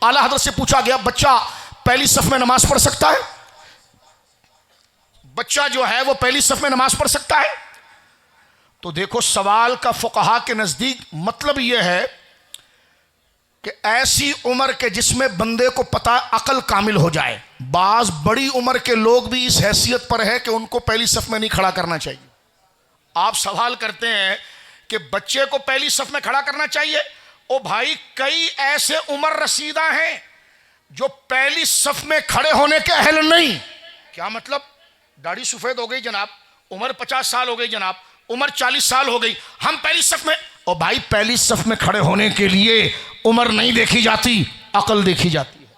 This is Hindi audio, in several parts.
आला हज़रत से पूछा गया, बच्चा पहली सफ में नमाज पढ़ सकता है? बच्चा जो है वो पहली सफ में नमाज पढ़ सकता है? तो देखो, सवाल का फुकहा के नज़दीक मतलब यह है कि ऐसी उम्र के जिसमें बंदे को पता अकल कामिल हो जाए। बाज बड़ी उम्र के लोग भी इस हैसियत पर है कि उनको पहली सफ में नहीं खड़ा करना चाहिए। आप सवाल करते हैं कि बच्चे को पहली सफ में खड़ा करना चाहिए। ओ भाई, कई ऐसे उम्र रसीदा हैं जो पहली सफ में खड़े होने के अहल नहीं। क्या मतलब? दाढ़ी सफेद हो गई जनाब, उम्र 50 साल हो गई जनाब, उम्र 40 साल हो गई, हम पहली सफ में। और भाई, पहली सफ में खड़े होने के लिए उम्र नहीं देखी जाती, अकल देखी जाती है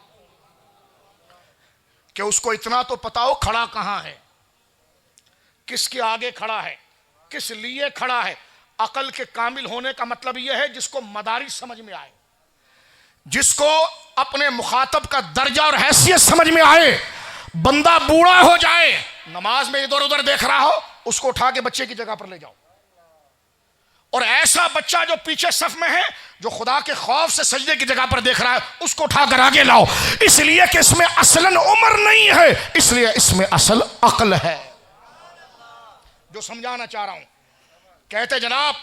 कि उसको इतना तो पता हो खड़ा कहां है, किसके आगे खड़ा है, किस लिए खड़ा है। अकल के कामिल होने का मतलब यह है जिसको मदारिज समझ में आए, जिसको अपने मुखातब का दर्जा और हैसियत समझ में आए। बंदा बूढ़ा हो जाए, नमाज में इधर उधर देख रहा हो, उसको उठा के बच्चे की जगह पर ले जाओ। और ऐसा बच्चा जो पीछे सफ में है, जो खुदा के खौफ से सजदे की जगह पर देख रहा है, उसको उठाकर आगे लाओ। इसलिए कि इसमें असलन उम्र नहीं है, इसलिए इसमें असल अक्ल है। जो समझाना चाह रहा हूं, कहते जनाब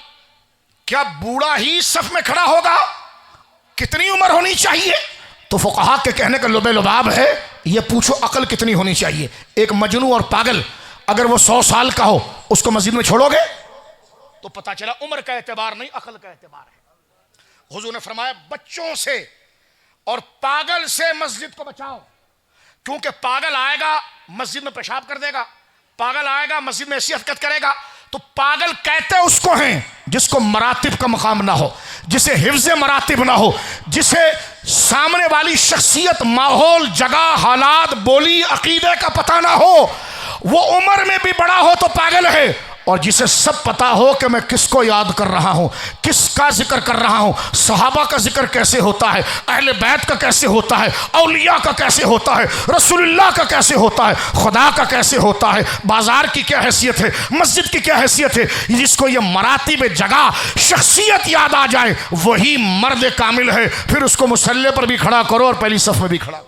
क्या बूढ़ा ही सफ में खड़ा होगा? कितनी उम्र होनी चाहिए? तो फुकहा के कहने का लुबे लुबाब है, ये पूछो अकल कितनी होनी चाहिए। एक मजनू और पागल अगर वो 100 साल का हो, उसको मस्जिद में छोड़ोगे? तो पता चला उम्र का एतबार नहीं, अकल का एतबार है। हुजूर ने फरमाया, बच्चों से और पागल से मस्जिद को बचाओ, क्योंकि पागल आएगा मस्जिद में पेशाब कर देगा, पागल आएगा मस्जिद में ऐसी हरकत करेगा। तो पागल कहते उसको हैं जिसको मरातिब का मकाम ना हो, जिसे हिफ्ज़ मरातिब ना हो, जिसे सामने वाली शख्सियत, माहौल, जगह, हालात, बोली, अकीदे का पता ना हो। वो उम्र में भी बड़ा हो तो पागल है, और जिसे सब पता हो कि मैं किसको याद कर रहा हूं, किसका जिक्र कर रहा हूं, सहाबा का जिक्र कैसे होता है, अहले बैत का कैसे होता है, औलिया का कैसे होता है, रसूलुल्लाह का कैसे होता है, खुदा का कैसे होता है, बाजार की क्या हैसियत है, मस्जिद की क्या हैसियत है। जिसको ये मरातिब जगह शख्सियत याद आ जाए, वही मर्द कामिल है। फिर उसको मुसल्ले पर भी खड़ा करो और पहली सफ में भी खड़ा करो।